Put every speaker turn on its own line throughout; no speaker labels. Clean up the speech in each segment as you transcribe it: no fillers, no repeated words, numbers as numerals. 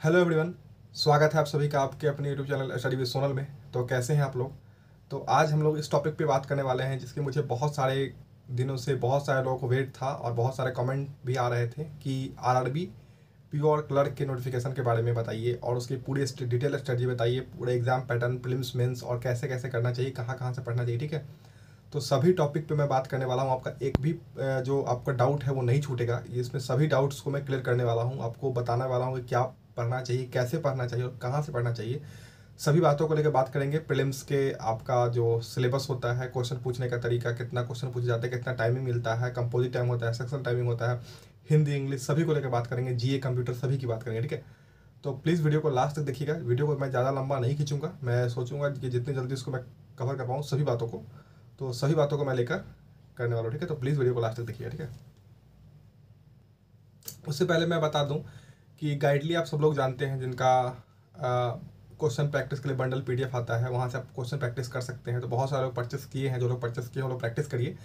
Hello everyone. स्वागत है आप सभी का आपके अपने YouTube channel study with Sonal में। तो कैसे हैं आप लोग? तो आज हम लोग इस टॉपिक पे बात करने वाले हैं जिसके मुझे बहुत सारे दिनों से बहुत सारे लोगों को वेट था और बहुत सारे कमेंट भी आ रहे थे कि आरआरबी पीओ और क्लर्क के नोटिफिकेशन के बारे में बताइए और उसकी पूरी डिटेल स्ट्रेटजी बताइए, पूरे एग्जाम पैटर्न, प्रीलिम्स, मेंस और कैसे कैसे करना चाहिए, कहाँ कहाँ से पढ़ना चाहिए। ठीक है, तो सभी टॉपिक पे मैं बात करने वाला हूँ। आपका एक भी जो आपका डाउट है वो नहीं छूटेगा। इसमें सभी डाउट्स को मैं क्लियर करने वाला हूँ, आपको बताने वाला हूँ कि क्या पढ़ना चाहिए, कैसे पढ़ना चाहिए और कहाँ से पढ़ना चाहिए। सभी बातों को लेकर बात करेंगे। प्रीलिम्स के आपका जो सिलेबस होता है, क्वेश्चन पूछने का तरीका, कितना क्वेश्चन पूछे जाते हैं, कितना टाइमिंग मिलता है, कंपोजिट टाइम होता है, सेक्शन टाइमिंग होता है, हिंदी इंग्लिश सभी को लेकर बात करेंगे, जीए कंप्यूटर सभी की बात करेंगे। ठीक है, तो प्लीज़ वीडियो को लास्ट तक देखिएगा। वीडियो को मैं ज़्यादा लंबा नहीं खींचूंगा, मैं सोचूंगा कि जितनी जल्दी इसको मैं कवर कर पाऊँ सभी बातों को, तो सभी बातों को मैं लेकर करने वाला हूँ। ठीक है, तो प्लीज़ वीडियो को लास्ट तक देखिएगा। ठीक है, उससे पहले मैं बता दूं कि गाइडली आप सब लोग जानते हैं जिनका क्वेश्चन प्रैक्टिस के लिए बंडल पीडीएफ आता है, वहाँ से आप क्वेश्चन प्रैक्टिस कर सकते हैं। तो बहुत सारे लोग परचेस किए हैं, जो लोग परचेस किए हैं वो लोग प्रैक्टिस करिए।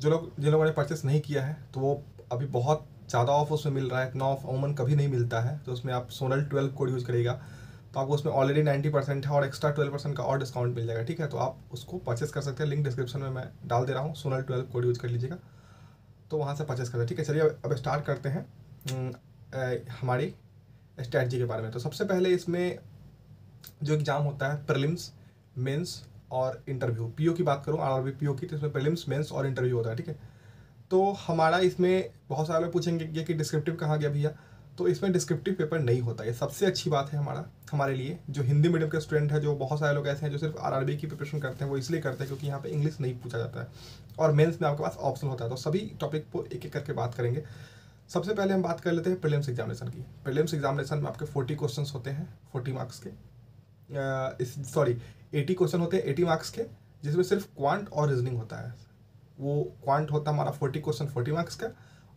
जिन लोगों ने परचेस नहीं किया है तो वो अभी बहुत ज़्यादा ऑफ उसमें मिल रहा है, इतना ऑफ अमूमन कभी नहीं मिलता है। तो उसमें आप सोनल 12 कोड यूज़ करिएगा तो आपको उसमें ऑलरेडी 90% है और एक्स्ट्रा 12% का और डिस्काउंट मिल जाएगा। ठीक है, तो आप उसको परचेस कर सकते हैं, लिंक डिस्क्रिप्शन में मैं डाल दे रहा हूँ। सोनल 12 कोड यूज़ कर लीजिएगा तो वहाँ से परचेस करते हैं। ठीक है, चलिए अब स्टार्ट करते हैं हमारी स्ट्रैटेजी के बारे में। तो सबसे पहले इसमें जो एग्ज़ाम होता है प्रीलिम्स, मेंस और इंटरव्यू, पीओ की बात करूँ आरआरबी पीओ की, तो इसमें प्रीलिम्स, मेंस और इंटरव्यू होता है। ठीक है, तो हमारा इसमें बहुत सारे लोग पूछेंगे कि डिस्क्रिप्टिव कहाँ गया भैया। तो इसमें डिस्क्रिप्टिव पेपर नहीं होता, ये सबसे अच्छी बात है हमारे लिए जो हिंदी मीडियम के स्टूडेंट है। जो बहुत सारे लोग ऐसे हैं जो सिर्फ आरआरबी की प्रिपरेशन करते हैं, वो इसलिए करते हैं क्योंकि यहाँ पे इंग्लिश नहीं पूछा जाता है और मेंस में आपके पास ऑप्शन होता है। तो सभी टॉपिक को एक एक करके बात करेंगे। सबसे पहले हम बात कर लेते हैं प्रीलिम्स एग्जामिनेशन की। प्रीलिम्स एग्जामिनेशन में आपके 40 क्वेश्चन होते हैं 40 मार्क्स के, सॉरी 80 क्वेश्चन होते हैं 80 मार्क्स के, जिसमें सिर्फ क्वांट और रीजनिंग होता है। वो क्वांट होता है हमारा 40 क्वेश्चन 40 मार्क्स का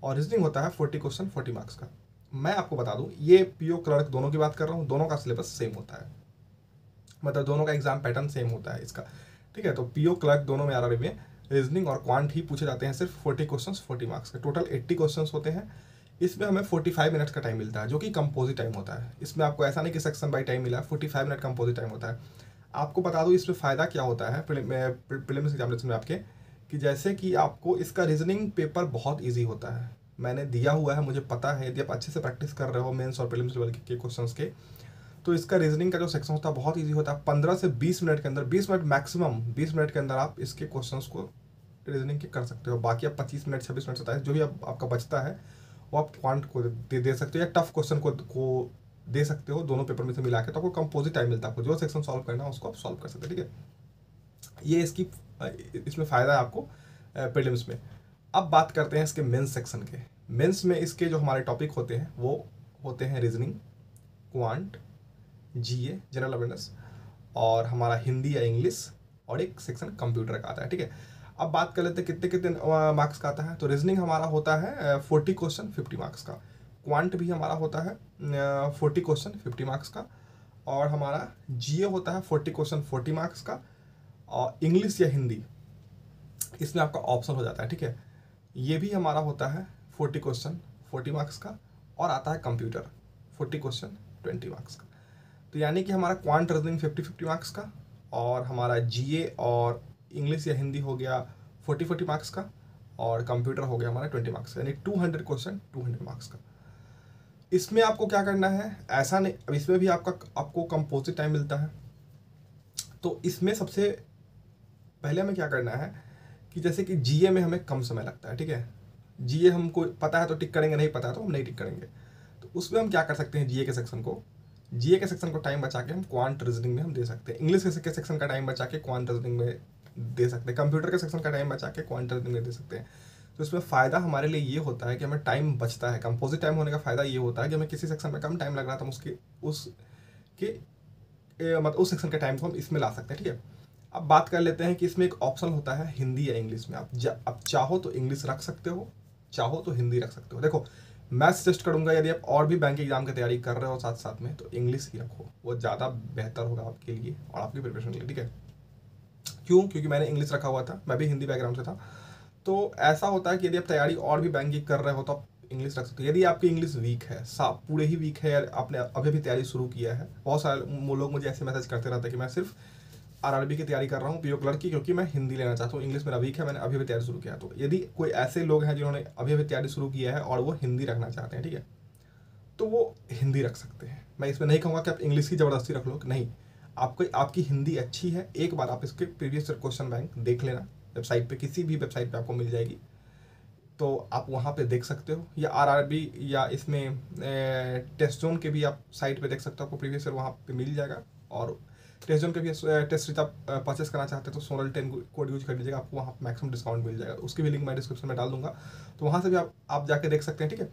और रीजनिंग होता है 40 क्वेश्चन 40 मार्क्स का। मैं आपको बता दूं, ये पीओ क्लर्क दोनों की बात कर रहा हूँ, दोनों का सिलेबस सेम होता है, मतलब दोनों का एग्जाम पैटर्न सेम होता है इसका। ठीक है, तो पीओ क्लर्क दोनों में आरआरबी में रीजनिंग और क्वांट ही पूछे जाते हैं, सिर्फ 40 क्वेश्चन 40 मार्क्स के। टोटल 80 क्वेश्चन होते हैं। इसमें हमें 45 मिनट्स का टाइम मिलता है जो कि कंपोजिट टाइम होता है। इसमें आपको ऐसा नहीं कि सेक्शन बाई टाइम मिला है, 45 मिनट कंपोजिट टाइम होता है। आपको बता दूं इसमें फ़ायदा क्या होता है प्रीलिम्स एग्जामिनेशन में आपके, कि जैसे कि आपको इसका रीजनिंग पेपर बहुत ईजी होता है। मैंने दिया हुआ है, मुझे पता है, यदि आप अच्छे से प्रैक्टिस कर रहे हो मेंस और प्रीलिम्स लेवल के क्वेश्चन के, तो इसका रीजनिंग का जो सेक्शन होता है बहुत ईजी होता है। 15 से 20 मिनट के अंदर, 20 मिनट मैक्सिमम, 20 मिनट के अंदर आप इसके क्वेश्चन को रीजनिंग के कर सकते हो। बाकी आप 25 मिनट 26 मिनट 27 जो भी आपका बचता है वो आप क्वांट को दे सकते हो या टफ क्वेश्चन को दे सकते हो। दोनों पेपर में से मिला के तो आपको कंपोजिट टाइम मिलता है, आपको जो सेक्शन सॉल्व करना है उसको आप सॉल्व कर सकते हैं। ठीक है, ये इसमें फ़ायदा है आपको प्रीलिम्स में। अब बात करते हैं इसके मेंस सेक्शन के। मेंस में इसके जो हमारे टॉपिक होते हैं वो होते हैं रीजनिंग, क्वांट, जीए जनरल अवेयरनेस और हमारा हिंदी या इंग्लिश और एक सेक्शन कंप्यूटर का आता है। ठीक है, अब बात कर लेते हैं कितने कितने मार्क्स का आता है। तो रीजनिंग हमारा होता है 40 क्वेश्चन 50 मार्क्स का, क्वांट भी हमारा होता है 40 क्वेश्चन 50 मार्क्स का, और हमारा जीए होता है 40 क्वेश्चन 40 मार्क्स का, और इंग्लिश या हिंदी इसमें आपका ऑप्शन हो जाता है। ठीक है, ये भी हमारा होता है 40 क्वेश्चन 40 मार्क्स का, और आता है कंप्यूटर 40 क्वेश्चन 20 मार्क्स का। तो यानी कि हमारा क्वांट रीजनिंग 50-50 मार्क्स का, और हमारा जीए और इंग्लिश या हिंदी हो गया 40-40 मार्क्स का, और कंप्यूटर हो गया हमारा 20 मार्क्स का, यानी 200 क्वेश्चन 200 मार्क्स का। इसमें आपको क्या करना है, ऐसा नहीं, अब इसमें भी आपको कंपोजिट टाइम मिलता है। तो इसमें सबसे पहले हमें क्या करना है कि जैसे कि जीए में हमें कम समय लगता है। ठीक है, जीए हमको पता है तो टिक करेंगे, नहीं पता है तो हम नहीं टिक करेंगे। तो उसमें हम क्या कर सकते हैं, जीए के सेक्शन को टाइम बचा के हम क्वांट रीजनिंग में हम दे सकते हैं, इंग्लिश के सेक्शन का टाइम बचा के क्वांट रीजनिंग में दे सकते हैं, कंप्यूटर के सेक्शन का टाइम बचा के क्वांट रीजनिंग में दे सकते हैं। तो इसमें फ़ायदा हमारे लिए ये होता है कि हमें टाइम बचता है। कंपोजिट टाइम होने का फ़ायदा ये होता है कि हमें किसी सेक्शन में कम टाइम लग रहा था, मतलब उस सेक्शन के टाइम को हम इसमें ला सकते हैं। ठीक है, अब बात कर लेते हैं कि इसमें एक ऑप्शन होता है हिंदी या इंग्लिश में। आप चाहो तो इंग्लिश रख सकते हो, चाहो तो हिंदी रख सकते हो। देखो, मैं सजेस्ट करूंगा यदि आप और भी बैंक एग्जाम की तैयारी कर रहे हो साथ साथ में, तो इंग्लिश ही रखो, वो ज़्यादा बेहतर होगा आपके लिए और आपकी प्रिपरेशन के लिए। ठीक है, क्योंकि मैंने इंग्लिश रखा हुआ था, मैं भी हिंदी बैकग्राउंड से था। तो ऐसा होता है कि यदि आप तैयारी और भी बैंक की कर रहे हो तो आप इंग्लिश रख सकते हो। यदि आपकी इंग्लिश वीक है, साफ पूरे ही वीक है, आपने अभी अभी तैयारी शुरू किया है, बहुत सारे लोग मुझे ऐसे मैसेज करते रहते हैं कि मैं सिर्फ आरआरबी की तैयारी कर रहा हूँ पीओ क्लर्क की, क्योंकि मैं हिंदी लेना चाहता हूँ, इंग्लिश मेरा वीक है, मैंने अभी अभी तैयारी शुरू किया। तो यदि कोई ऐसे लोग हैं जिन्होंने अभी अभी तैयारी शुरू किया है और वो हिंदी रखना चाहते हैं, ठीक है, तो वो हिंदी रख सकते हैं। मैं इसमें नहीं कहूँगा कि आप इंग्लिश की ज़बरदस्ती रख लो, नहीं, आपको आपकी हिंदी अच्छी है, एक बार आप इसके प्रीवियस ईयर क्वेश्चन बैंक देख लेना, वेबसाइट पे, किसी भी वेबसाइट पे आपको मिल जाएगी, तो आप वहाँ पे देख सकते हो, या आरआरबी या इसमें टेस्ट जोन के भी आप साइट पे देख सकते हो, आपको प्रीवियस ईयर वहाँ पे मिल जाएगा। और टेस्ट जोन के भी टेस्ट सीट आप परचेस करना चाहते हैं तो सोनल 10 कोड यूज कर लीजिएगा, आपको वहाँ मैक्सिमम डिस्काउंट मिल जाएगा। उसकी भी लिंक मैं डिस्क्रिप्शन में डाल दूंगा, तो वहाँ से भी आप जाके देख सकते हैं, ठीक है।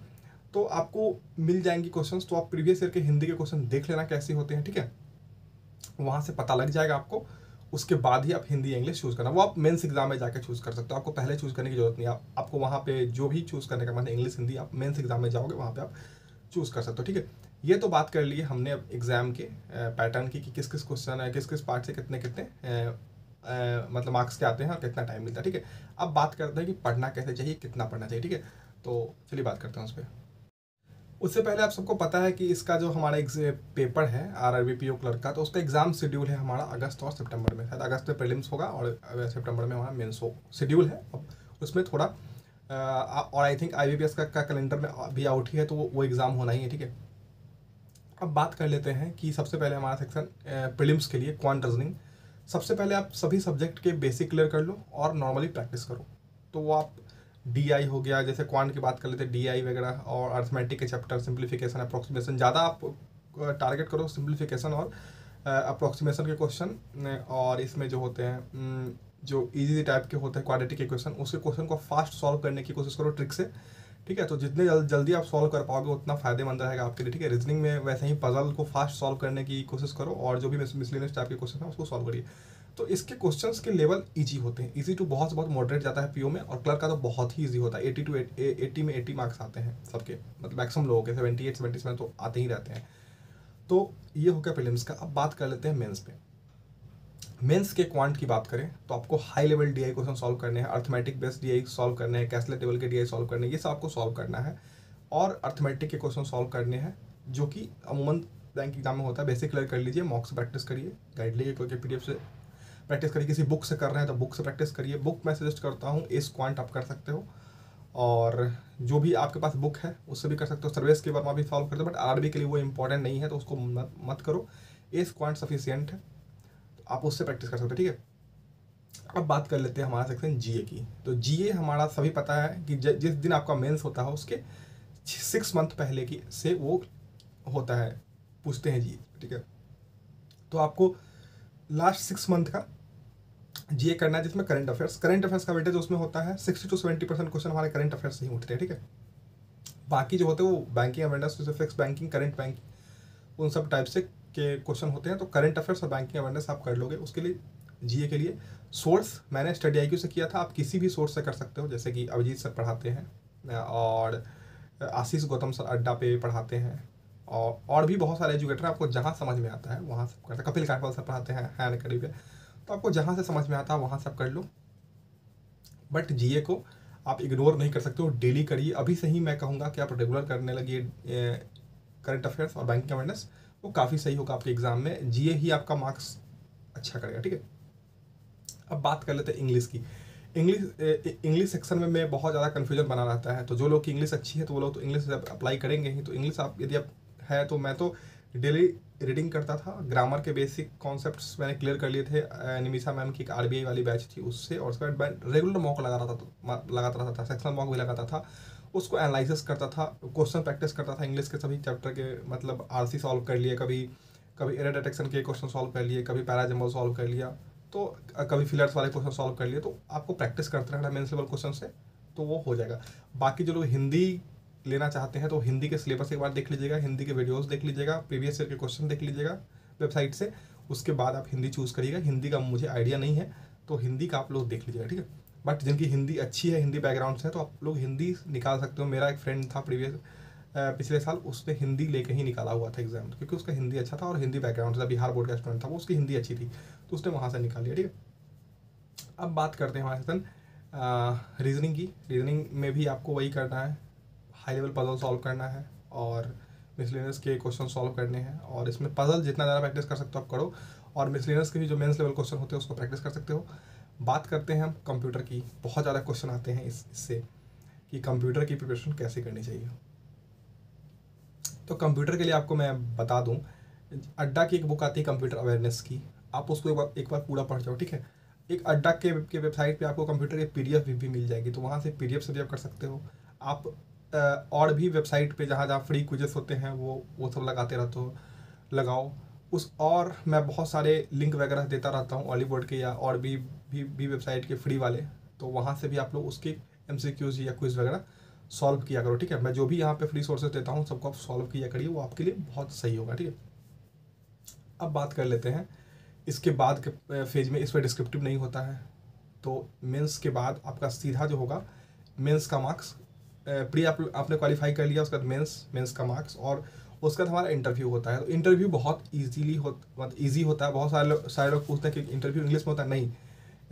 तो आपको मिल जाएंगी क्वेश्चंस, तो आप प्रीवियस ईयर के हिंदी के क्वेश्चन देख लेना कैसे होते हैं, ठीक है, वहाँ से पता लग जाएगा आपको। उसके बाद ही आप हिंदी इंग्लिश चूज़ करना, वो आप मेंस एग्जाम में जाकर चूज़ कर सकते हो, आपको पहले चूज़ करने की जरूरत नहीं है। आपको वहाँ पे जो भी चूज़ करने का मन है इंग्लिश हिंदी, आप मेंस एग्जाम में जाओगे वहाँ पे आप चूज़ कर सकते हो, ठीक है। ये तो बात कर लिए हमने अब एग्ज़ाम के पैटर्न की, कि किस किस क्वेश्चन है, किस किस पार्ट से कितने कितने मतलब मार्क्स के आते हैं और कितना टाइम मिलता है, ठीक है। अब बात करते हैं कि पढ़ना कैसे चाहिए, कितना पढ़ना चाहिए, ठीक है। तो चलिए बात करते हैं उस पर। उससे पहले आप सबको पता है कि इसका जो हमारा एक पेपर है आरआरबी पीओ क्लर्क का, तो उसका एग्जाम शेड्यूल है हमारा अगस्त और सितंबर में, शायद अगस्त में प्रीलिम्स होगा और सितंबर में हमारा मेंस शेड्यूल है। अब उसमें थोड़ा और आई थिंक आईबीपीएस का कैलेंडर में भी आउट ही है, तो वो एग्ज़ाम होना ही है, ठीक है। अब बात कर लेते हैं कि सबसे पहले हमारा सेक्शन प्रीलिम्स के लिए क्वांट रीजनिंग। सबसे पहले आप सभी सब्जेक्ट के बेसिक क्लियर कर लो और नॉर्मली प्रैक्टिस करो। तो वो आप डीआई हो गया, जैसे क्वांट की बात कर लेते हैं, डीआई वगैरह, और अर्थमेटिक के चैप्टर, सिंप्लीफिकेशन, अप्रोक्सीमेशन, ज़्यादा आप टारगेट करो सिंप्लीफिकेशन और अप्रोक्सीमेशन के क्वेश्चन। और इसमें जो होते हैं जो इजी टाइप के होते हैं क्वाड्रेटिक इक्वेशन, उसके क्वेश्चन को फास्ट सॉल्व करने की कोशिश करो ट्रिक से, ठीक है। तो जितने जल्दी आप सॉल्व कर पाओगे उतना फायदेमंद रहेगा आपके लिए, ठीक है। रीजनिंग में वैसे ही पजल को फास्ट सॉल्व करने की कोशिश करो, और जो भी मिसलेनियस टाइप के क्वेश्चन है उसको सॉल्व करिए। तो इसके क्वेश्चंस के लेवल इजी होते हैं, इजी टू बहुत बहुत मॉडरेट जाता है पीओ में, और क्लर्क का तो बहुत ही इजी होता है। 80 में 80 मार्क्स आते हैं सबके, मतलब मैक्सिमम लोगों के 78 77 तो आते ही रहते हैं। तो ये हो गया प्रीलिम्स का। अब बात कर लेते हैं मेंस पे। मेंस के क्वांट की बात करें तो आपको high level DI question solve करने हैं, अर्थमेटिक बेस्ड डीआई सॉल्व करने हैं, कैसलेट टेबल के डीआई सॉल्व करने हैं, ये सब आपको सॉल्व करना है। और अर्थमेटिक के क्वेश्चन सॉल्व करने हैं, जो कि अमूमन बैंक एग्जाम में होता है। बेसिक क्लियर कर लीजिए, मॉक से प्रैक्टिस करिए, गाइड लीजिए, कोई पीडीएफ से प्रैक्टिस करिए, किसी बुक से कर रहे हैं तो बुक से प्रैक्टिस करिए। बुक मैं सजेस्ट करता हूँ एस क्वांट आप कर सकते हो, और जो भी आपके पास बुक है उससे भी कर सकते हो। सर्वेस के वर्मा भी सॉल्व करते हो, बट आरआरबी के लिए वो इंपॉर्टेंट नहीं है, तो उसको मत करो। एस क्वांट सफिशियंट है, तो आप उससे प्रैक्टिस कर सकते हो, ठीक है। अब बात कर लेते हैं हमारा सेक्शन जीए की। तो जीए हमारा सभी पता है कि जिस दिन आपका मेंस होता है उसके 6 मंथ पहले की से वो होता है, पूछते हैं जीए, ठीक है। तो आपको लास्ट 6 मंथ का जीए करना है, जिसमें करंट अफेयर्स का वेटेज उसमें होता है 60 to 70% क्वेश्चन हमारे करंट अफेयर्स से ही उठते हैं, ठीक है। बाकी जो होते हैं वो बैंकिंग अवेयरनेस, जैसे फिक्स बैंकिंग, करंट बैंकिंग, उन सब टाइप से के क्वेश्चन होते हैं। तो करंट अफेयर्स और बैंकिंग अवेयरनेस आप कर लोगे। उसके लिए जीए के लिए सोर्स मैंने स्टडी आईक्यू से किया था, आप किसी भी सोर्स से कर सकते हो, जैसे कि अभिजीत सर पढ़ाते हैं और आशीष गौतम सर अड्डा पे पढ़ाते हैं, और भी बहुत सारे एजुकेटर, आपको जहाँ समझ में आता है वहाँ से करते हैं। कपिल काटवाल सर पढ़ाते हैं हैन करीब है, तो आपको जहाँ से समझ में आता है वहाँ से आप कर लो। बट जीए को आप इग्नोर नहीं कर सकते हो, डेली करिए। अभी से ही मैं कहूँगा कि आप रेगुलर करने लगिए करंट अफेयर्स और बैंकिंग अवेयरनेस, वो काफ़ी सही होगा आपके एग्जाम में। जीए ही आपका मार्क्स अच्छा करेगा, ठीक है। अब बात कर लेते हैं इंग्लिश की। इंग्लिश सेक्शन में बहुत ज़्यादा कन्फ्यूजन बना रहता है, तो जो लोग की इंग्लिश अच्छी है तो वो लोग तो इंग्लिश अप्लाई करेंगे ही। तो इंग्लिश आप यदि आप है तो मैं तो डेली रीडिंग करता था। ग्रामर के बेसिक कॉन्सेप्ट्स मैंने क्लियर कर लिए थे, निमिषा मैम की एक आरबीआई वाली बैच थी उससे, और उसके बाद मैं रेगुलर मॉक लगाता रहता था, सेक्शनल मॉक भी लगाता था, उसको एनालिसिस करता था, क्वेश्चन प्रैक्टिस करता था इंग्लिश के सभी चैप्टर के, मतलब आरसी सॉल्व कर लिए, कभी एरर डिटेक्शन के क्वेश्चन सॉल्व कर लिए, कभी पैराजम्बल सॉल्व कर लिया, तो कभी फिलर्स वाले क्वेश्चन सॉल्व कर लिए। तो आपको प्रैक्टिस करते रहना मेंस लेवल क्वेश्चन से, तो वो हो जाएगा। बाकी जो लोग हिंदी लेना चाहते हैं तो हिंदी के सिलेबस एक बार देख लीजिएगा, हिंदी के वीडियोस देख लीजिएगा, प्रीवियस ईयर के क्वेश्चन देख लीजिएगा वेबसाइट से, उसके बाद आप हिंदी चूज़ करिएगा। हिंदी का मुझे आइडिया नहीं है, तो हिंदी का आप लोग देख लीजिएगा, ठीक है। बट जिनकी हिंदी अच्छी है, हिंदी बैकग्राउंड से है, तो आप लोग हिंदी निकाल सकते हो। मेरा एक फ्रेंड था पिछले साल, उसने हिंदी लेके ही निकाला हुआ था एग्जाम, क्योंकि उसका हिंदी अच्छा था और हिंदी बैकग्राउंड था, बिहार बोर्ड का स्टूडेंट था वो, उसकी हिंदी अच्छी थी तो उसने वहाँ से निकाल लिया, ठीक है। अब बात करते हैं हमारे सेशन रीजनिंग की। रीजनिंग में भी आपको वही करना है, हाई लेवल पजल सॉल्व करना है और मिसलेनियस के क्वेश्चन सॉल्व करने हैं। और इसमें पजल जितना ज़्यादा प्रैक्टिस कर सकते हो आप करो, और मिसलेनियस के भी जो मेंस लेवल क्वेश्चन होते हैं उसको प्रैक्टिस कर सकते हो। बात करते हैं हम कंप्यूटर की। बहुत ज़्यादा क्वेश्चन आते हैं इससे कि कंप्यूटर की प्रिपरेशन कैसे करनी चाहिए। तो कंप्यूटर के लिए आपको मैं बता दूं, अड्डा की एक बुक आती है कंप्यूटर अवेयरनेस की, आप उसको एक बार पूरा पढ़ जाओ, ठीक है। एक अड्डा के वेबसाइट पे आपको कंप्यूटर की पीडीएफ भी मिल जाएगी, तो वहाँ से पीडीएफ से भी आप कर सकते हो। आप और भी वेबसाइट पे जहाँ जहाँ फ्री क्विजेस होते हैं वो सब लगाते रहते हो, लगाओ उस। और मैं बहुत सारे लिंक वगैरह देता रहता हूँ ऑलीवुड के या और भी वेबसाइट के फ्री वाले, तो वहाँ से भी आप लोग उसके MCQs या क्विज वगैरह सॉल्व किया करो, ठीक है। मैं जो भी यहाँ पे फ्री सोर्सेज देता हूँ सबको आप सॉल्व किया करिए, वो आपके लिए बहुत सही होगा, ठीक है। अब बात कर लेते हैं इसके बाद के फेज में, इस पर डिस्क्रिप्टिव नहीं होता है। तो मेंस के बाद आपका सीधा जो होगा मेंस का मार्क्स, प्री आपने क्वालिफाई कर लिया, उसके बाद मेंस का मार्क्स, और उसके बाद हमारा इंटरव्यू होता है। तो इंटरव्यू बहुत मतलब ईजी होता है। बहुत सारे लोग पूछते हैं कि इंटरव्यू इंग्लिश में होता है। नहीं,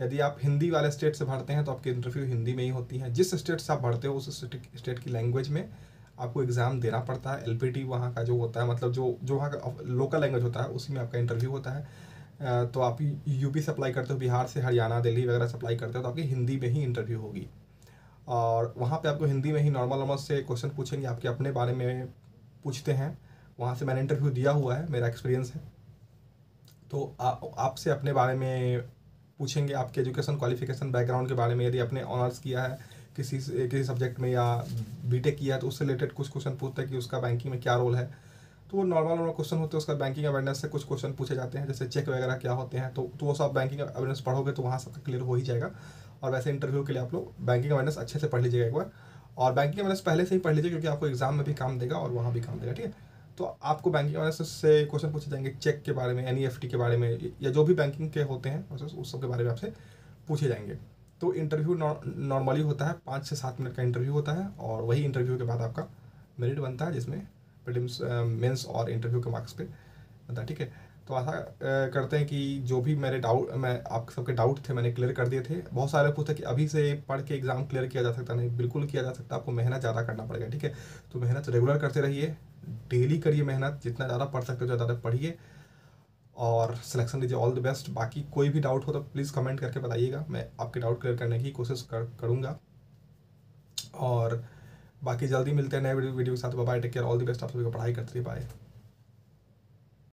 यदि आप हिंदी वाले स्टेट से भरते हैं तो आपकी इंटरव्यू हिंदी में ही होती है। जिस स्टेट से आप भरते हो उस स्टेट की लैंग्वेज में आपको एग्ज़ाम देना पड़ता है। LPT वहाँ का जो होता है, मतलब जो वहाँ का लोकल लैंग्वेज होता है उसी में आपका इंटरव्यू होता है। तो आप यूपी से अप्लाई करते हो, बिहार से, हरियाणा, दिल्ली वगैरह से अप्लाई करते हो, तो आपकी हिंदी में ही इंटरव्यू होगी। और वहाँ पे आपको हिंदी में ही नॉर्मल से क्वेश्चन पूछेंगे, आपके अपने बारे में पूछते हैं। वहाँ से मैंने इंटरव्यू दिया हुआ है, मेरा एक्सपीरियंस है। तो आपसे अपने बारे में पूछेंगे, आपके एजुकेशन क्वालिफिकेशन बैकग्राउंड के बारे में। यदि आपने ऑनर्स किया है किसी सब्जेक्ट में या बीटेक किया है तो उससे रिलेटेड कुछ क्वेश्चन पूछते हैं कि उसका बैंकिंग में क्या रोल है। तो वो नॉर्मल क्वेश्चन होते हैं। उसका बैंकिंग अवेयरनेस से कुछ क्वेश्चन पूछे जाते हैं, जैसे चेक वगैरह क्या होते हैं। तो वो सब बैंकिंग अवेयरनेस पढ़ोगे तो वहाँ सबका क्लियर हो ही जाएगा। और वैसे इंटरव्यू के लिए आप लोग बैंकिंग अवेयरनेस अच्छे से पढ़ लीजिएगा एक बार, और बैंकिंग अवेयरनेस पहले से ही पढ़ लीजिए क्योंकि आपको एग्जाम में भी काम देगा और वहाँ भी काम देगा, ठीक है। तो आपको बैंकिंग अवेयरनेस से क्वेश्चन पूछे जाएंगे, चेक के बारे में, NEFT के बारे में, या जो भी बैंकिंग के होते हैं उस सब के बारे में आपसे पूछे जाएंगे। तो इंटरव्यू नॉर्मली होता है 5 से 7 मिनट का इंटरव्यू होता है, और वही इंटरव्यू के बाद आपका मेरिट बनता है, जिसमें प्रीलिम्स, मेंस और इंटरव्यू के मार्क्स पे बनता है, ठीक है। तो ऐसा करते हैं कि जो भी मैं आप सबके डाउट थे मैंने क्लियर कर दिए थे। बहुत सारे पूछते कि अभी से पढ़ के एग्ज़ाम क्लियर किया जा सकता, नहीं, बिल्कुल किया जा सकता। आपको मेहनत ज़्यादा करना पड़ेगा, ठीक है। तो मेहनत रेगुलर करते रहिए, डेली करिए मेहनत, जितना ज़्यादा पढ़ सकते हो ज़्यादा पढ़िए और सिलेक्शन लीजिए। All the best. बाकी कोई भी डाउट हो तो प्लीज़ कमेंट करके बताइएगा, मैं आपके डाउट क्लियर करने की कोशिश करूँगा। और बाकी जल्दी मिलते हैं नए वीडियो के साथ। Bye, take care, all the best. आप सभी को पढ़ाई करते रहिए, बाय।